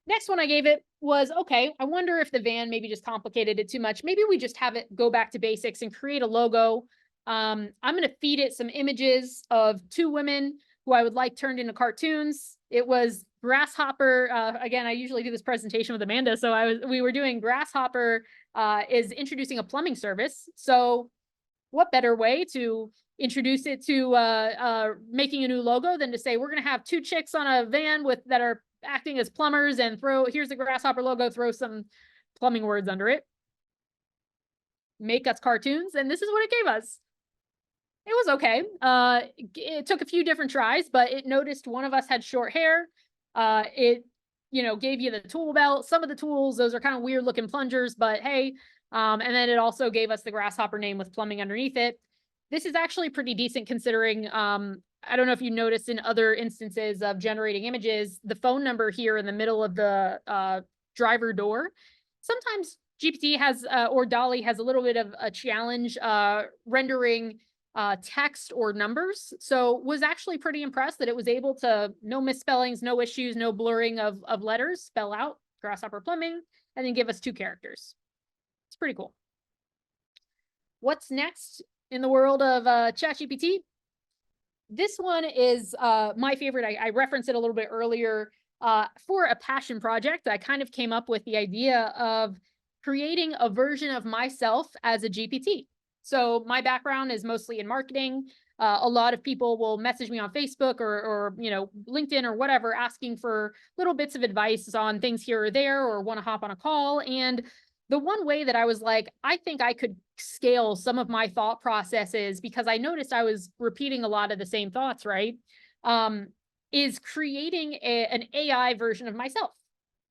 Next one I gave it was, okay, I wonder if the van maybe just complicated it too much. Maybe we just have it go back to basics and create a logo. I'm going to feed it some images of 2 women who I would like turned into cartoons. It was Grasshopper. Again, I usually do this presentation with Amanda. So we were doing Grasshopper is introducing a plumbing service. So what better way to introduce it to making a new logo than to say, we're going to have 2 chicks on a van that are acting as plumbers and here's the Grasshopper logo, throw some plumbing words under it. Make us cartoons. And this is what it gave us. It was okay. It took a few different tries, but it noticed one of us had short hair. It, gave you the tool belt. Some of the tools, those are kind of weird looking plungers, but hey. And then it also gave us the Grasshopper name with plumbing underneath it. This is actually pretty decent considering, I don't know if you noticed in other instances of generating images, the phone number here in the middle of the driver door. Sometimes GPT has, or Dolly has a little bit of a challenge rendering text or numbers. So was actually pretty impressed that it was able to, no misspellings, no issues, no blurring of letters, spell out Grasshopper plumbing, and then give us 2 characters. It's pretty cool. What's next in the world of ChatGPT? This one is my favorite. I referenced it a little bit earlier. For a passion project, I kind of came up with the idea of creating a version of myself as a GPT. So my background is mostly in marketing. A lot of people will message me on Facebook or LinkedIn or whatever, asking for little bits of advice on things here or there, or want to hop on a call. And the one way that I was like, I think I could scale some of my thought processes, because I noticed I was repeating a lot of the same thoughts, right? Is creating an AI version of myself.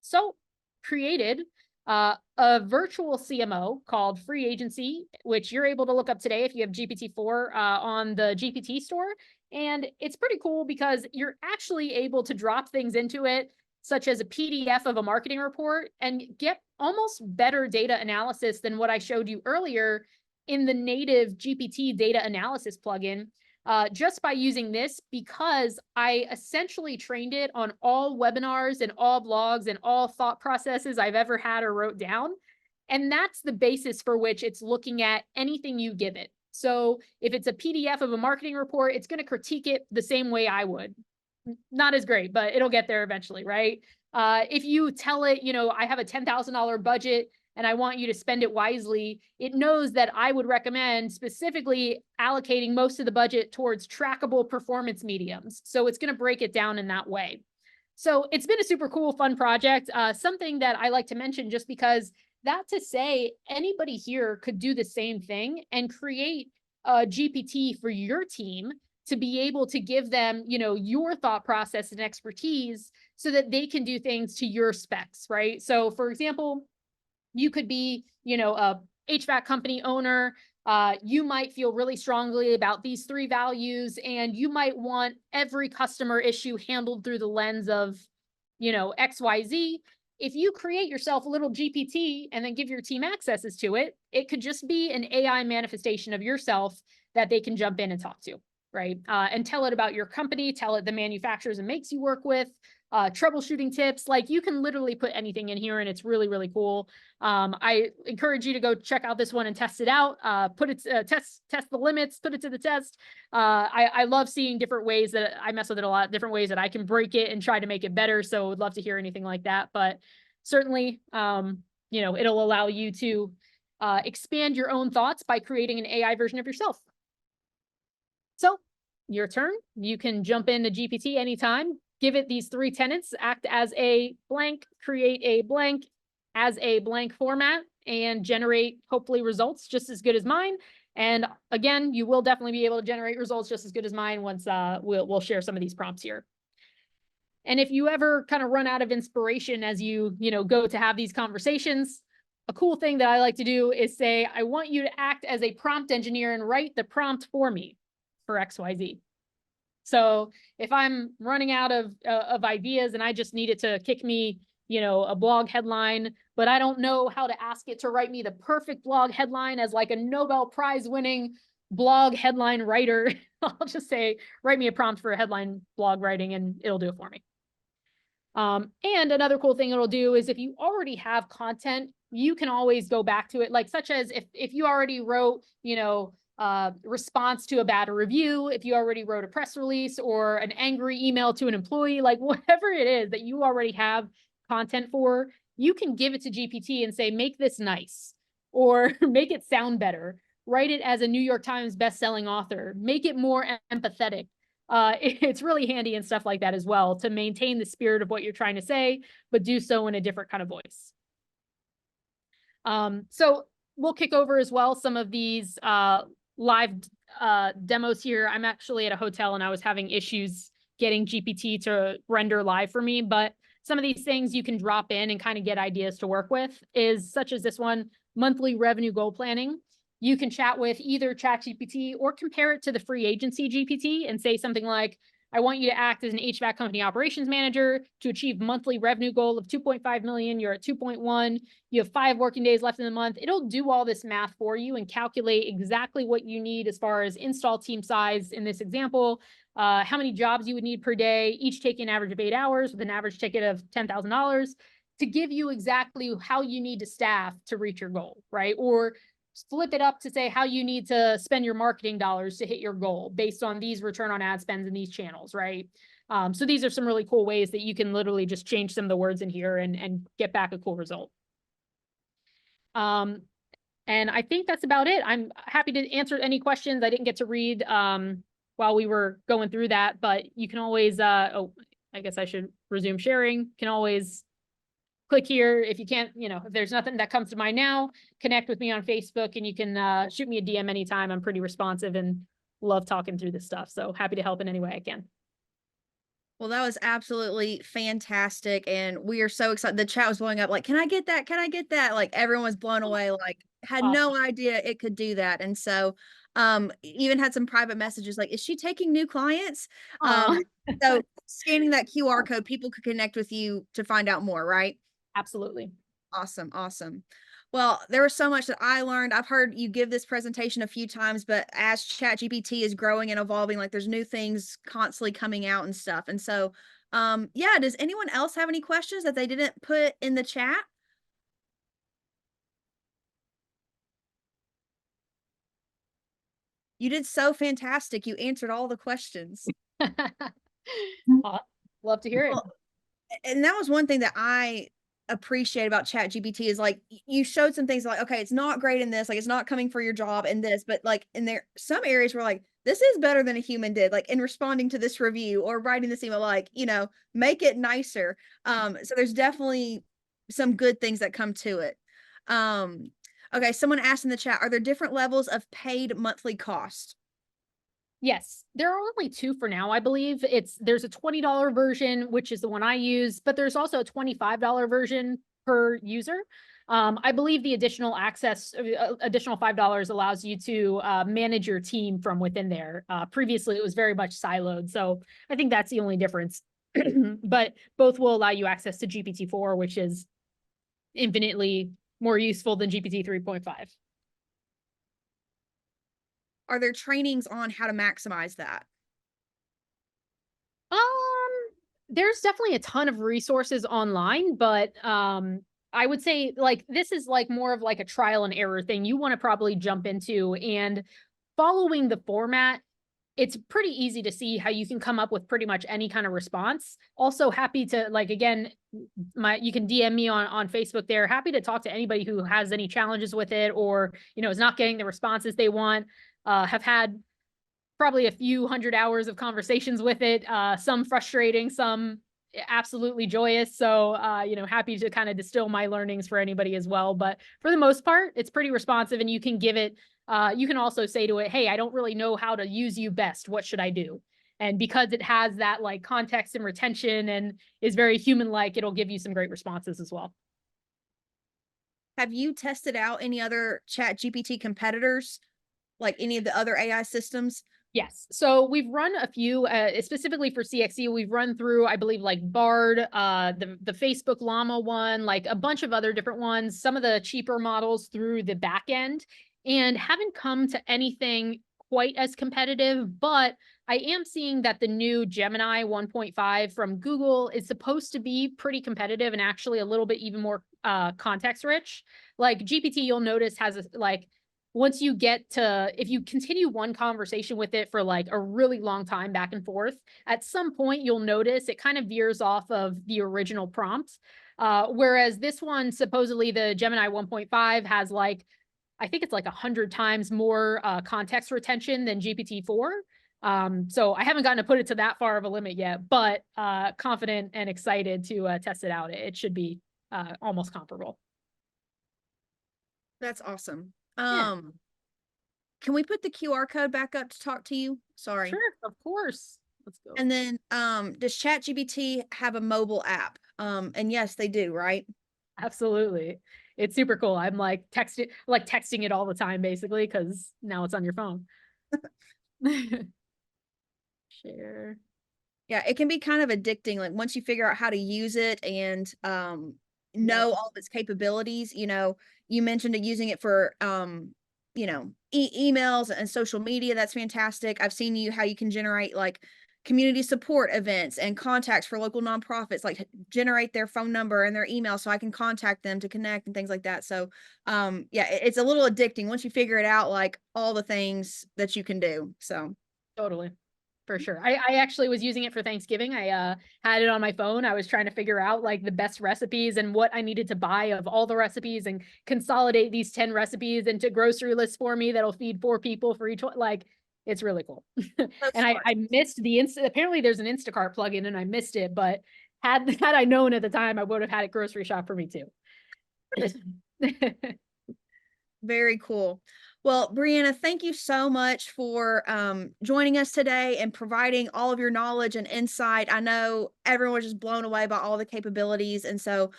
So created a virtual CMO called Free Agency, which you're able to look up today if you have GPT-4 on the GPT store. And it's pretty cool because you're actually able to drop things into it such as a PDF of a marketing report, and get almost better data analysis than what I showed you earlier in the native GPT data analysis plugin, just by using this, because I essentially trained it on all webinars and all blogs and all thought processes I've ever had or wrote down. And that's the basis for which it's looking at anything you give it. So if it's a PDF of a marketing report, it's going to critique it the same way I would. Not as great, but it'll get there eventually, right? If you tell it, I have a $10,000 budget and I want you to spend it wisely, it knows that I would recommend specifically allocating most of the budget towards trackable performance mediums. So it's going to break it down in that way. So it's been a super cool, fun project. Something that I like to mention, just because that to say anybody here could do the same thing and create a GPT for your team to be able to give them, your thought process and expertise so that they can do things to your specs, right? So for example, you could be, a HVAC company owner. You might feel really strongly about these 3 values, and you might want every customer issue handled through the lens of, XYZ. If you create yourself a little GPT and then give your team accesses to it, it could just be an AI manifestation of yourself that they can jump in and talk to, right? And tell it about your company, tell it the manufacturers and makes you work with, troubleshooting tips. Like, you can literally put anything in here, and it's really, really cool. I encourage you to go check out this one and test it out. Test the limits, put it to the test. I love seeing different ways that I mess with it a lot, different ways that I can break it and try to make it better. So would love to hear anything like that. But certainly, it'll allow you to expand your own thoughts by creating an AI version of yourself. So your turn. You can jump into GPT anytime. Give it these 3 tenets: act as a blank, create a blank as a blank format, and generate hopefully results just as good as mine. And again, you will definitely be able to generate results just as good as mine once we'll share some of these prompts here. And if you ever kind of run out of inspiration as you go to have these conversations, a cool thing that I like to do is say, I want you to act as a prompt engineer and write the prompt for me for XYZ. So if I'm running out of ideas and I just need it to kick me, a blog headline, but I don't know how to ask it to write me the perfect blog headline as like a Nobel Prize winning blog headline writer, I'll just say, write me a prompt for a headline blog writing, and it'll do it for me. And another cool thing it'll do is, if you already have content, you can always go back to it, like such as if you already wrote, response to a bad review, if you already wrote a press release or an angry email to an employee, like whatever it is that you already have content for, you can give it to GPT and say, make this nice, or make it sound better, write it as a New York Times bestselling author, make it more empathetic. It's really handy and stuff like that as well, to maintain the spirit of what you're trying to say, but do so in a different kind of voice. So we'll kick over as well some of these live demos here. I'm actually at a hotel and I was having issues getting GPT to render live for me, but some of these things you can drop in and kind of get ideas to work with, is such as this one, monthly revenue goal planning. You can chat with either ChatGPT or compare it to the free agency GPT and say something like, I want you to act as an HVAC company operations manager to achieve monthly revenue goal of 2.5 million. You're at 2.1. You have 5 working days left in the month. It'll do all this math for you and calculate exactly what you need as far as install team size in this example, how many jobs you would need per day, each taking an average of 8 hours with an average ticket of $10,000, to give you exactly how you need to staff to reach your goal, right? Or flip it up to say how you need to spend your marketing dollars to hit your goal based on these return on ad spends in these channels, right? So these are some really cool ways that you can literally just change some of the words in here and get back a cool result. And I think that's about it. I'm happy to answer any questions I didn't get to read while we were going through that, but you can always, oh, I guess I should resume sharing. You can always click here. If you can't, if there's nothing that comes to mind now, connect with me on Facebook, and you can shoot me a DM anytime. I'm pretty responsive and love talking through this stuff. So happy to help in any way I can. Well, that was absolutely fantastic, and we are so excited. The chat was blowing up like, can I get that? Can I get that? Like, everyone's blown away, like, had Awesome. no idea it could do that. And so Even had some private messages like, is she taking new clients? Aw. So scanning that QR code, people could connect with you to find out more, right? Absolutely. Awesome, awesome. Well, there was so much that I learned. I've heard you give this presentation a few times, but as ChatGPT is growing and evolving, like there's new things constantly coming out and stuff. And so, yeah, does anyone else have any questions that they didn't put in the chat? You did so fantastic. You answered all the questions. Aw, love to hear it. Well, and that was one thing that I appreciate about ChatGPT is like you showed some things like, okay, it's not great in this, like it's not coming for your job in this, but like in there some areas where like this is better than a human did, like in responding to this review or writing this email, like, make it nicer. So there's definitely some good things that come to it. Um, okay, someone asked in the chat, are there different levels of paid monthly cost? Yes, there are only 2 for now, I believe. There's a $20 version, which is the one I use, but there's also a $25 version per user. I believe the additional access, additional $5 allows you to manage your team from within there. Previously, it was very much siloed, so I think that's the only difference. But both will allow you access to GPT-4, which is infinitely more useful than GPT 3.5. Are there trainings on how to maximize that? Um, there's definitely a ton of resources online, but I would say like this is like more of like a trial and error thing you want to probably jump into, and following the format, it's pretty easy to see how you can come up with pretty much any kind of response. Also happy to like again you can DM me on Facebook there. Happy to talk to anybody who has any challenges with it or is not getting the responses they want. Have had probably a few hundred hours of conversations with it, some frustrating, some absolutely joyous. So, happy to kind of distill my learnings for anybody as well. But for the most part, it's pretty responsive and you can give it, you can also say to it, hey, I don't really know how to use you best. What should I do? And because it has that like context and retention and is very human-like, it'll give you some great responses as well. Have you tested out any other ChatGPT competitors, like any of the other AI systems? Yes. So we've run a few, specifically for CXE, we've run through, I believe, like Bard, the Facebook Llama one, like a bunch of other different ones, some of the cheaper models through the back end, and haven't come to anything quite as competitive. But I am seeing that the new Gemini 1.5 from Google is supposed to be pretty competitive and actually a little bit even more context rich. Like GPT, you'll notice has like once you get to, if you continue one conversation with it for like a really long time back and forth, at some point you'll notice it kind of veers off of the original prompt. Whereas this one, supposedly the Gemini 1.5 has like, I think it's like 100 times more context retention than GPT-4. So I haven't gotten to put it to that far of a limit yet, but confident and excited to test it out. It should be almost comparable. That's awesome. Yeah, Can we put the QR code back up to talk to you? Sorry. sure, of course. Let's go. And then, does ChatGPT have a mobile app? And yes, they do, right? Absolutely. It's super cool. I'm texting it all the time basically because now it's on your phone. Share. Yeah, it can be kind of addicting. Like once you figure out how to use it and Yep. know all of its capabilities, you mentioned using it for emails and social media. That's fantastic. I've seen how you can generate like community support events and contacts for local nonprofits, like generate their phone number and their email so I can contact them to connect and things like that. So yeah, it's a little addicting once you figure it out, like all the things that you can do. So Totally. For sure. I actually was using it for Thanksgiving. I had it on my phone. I was trying to figure out like the best recipes and what I needed to buy of all the recipes and consolidate these 10 recipes into grocery lists for me that'll feed 4 people for each one. Like it's really cool. so And smart. I missed the apparently there's an Instacart plugin and I missed it, but had I known at the time, I would have had it grocery shop for me too. Very cool. Well, Brianna, thank you so much for joining us today and providing all of your knowledge and insight. I know everyone was just blown away by all the capabilities. And so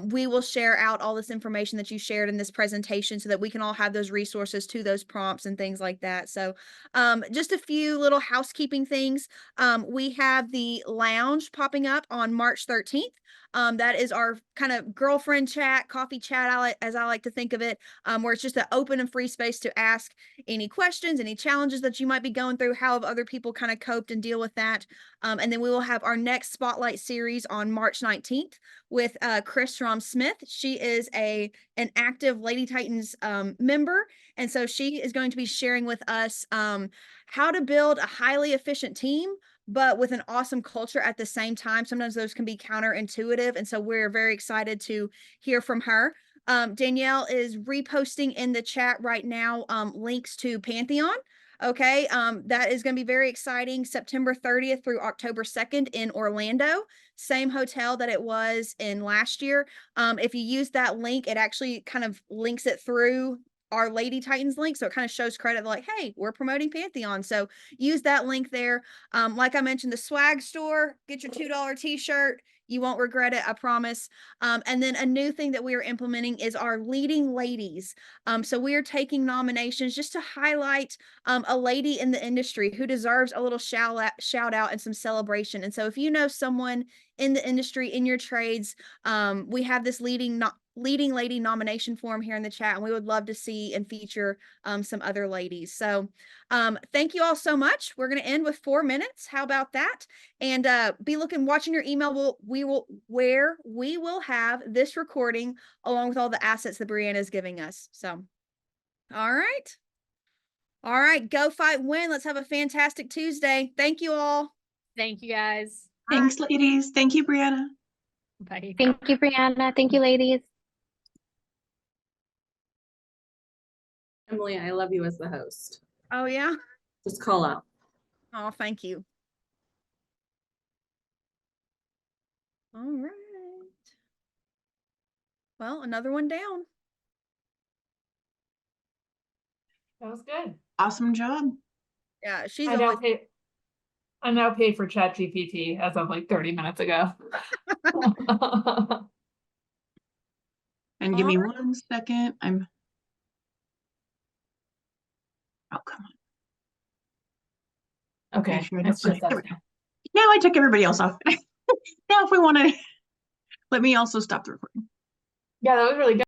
we will share out all this information that you shared in this presentation so that we can all have those resources to those prompts and things like that. So just a few little housekeeping things. We have the lounge popping up on March 13th. That is our kind of girlfriend chat, coffee chat, as I like to think of it, where it's just an open and free space to ask any questions, any challenges that you might be going through, how have other people kind of coped and deal with that. And then we will have our next spotlight series on March 19th with Chris Smith. She is an active Lady Titans member. And so she is going to be sharing with us how to build a highly efficient team, but with an awesome culture at the same time. Sometimes those can be counterintuitive. And so we're very excited to hear from her. Danielle is reposting in the chat right now links to Pantheon. Okay, that is going to be very exciting. September 30th through October 2nd in Orlando, same hotel that it was in last year. If you use that link, it actually kind of links it through our Lady Titans link. So it kind of shows credit like, hey, we're promoting Pantheon. So use that link there. Like I mentioned, the swag store, get your $2 t-shirt. You won't regret it, I promise. And then a new thing that we are implementing is our leading ladies. So we are taking nominations just to highlight a lady in the industry who deserves a little shout out and some celebration. And so if you know someone in the industry, in your trades, we have this leading lady nomination form here in the chat, and we would love to see and feature some other ladies. So thank you all so much. We're going to end with 4 minutes. How about that? And be watching your email. We will have this recording along with all the assets that Brianna is giving us. So, all right, go fight, win. Let's have a fantastic Tuesday. Thank you all. Thank you, guys. Thanks, ladies. Thank you, Brianna. Bye. Thank you, Brianna. Thank you, ladies. Emily, I love you as the host. Oh yeah. Just call out. Oh, thank you. All right. Well, another one down. That was good. Awesome job. Yeah, she's I now always pay. I now pay for ChatGPT as of like 30 minutes ago. And give me 1 second. Oh, come on. Okay, Sure, it's just there us we go. now. Now I took everybody else off. Now if we want to, let me also stop the recording. Yeah, that was really good.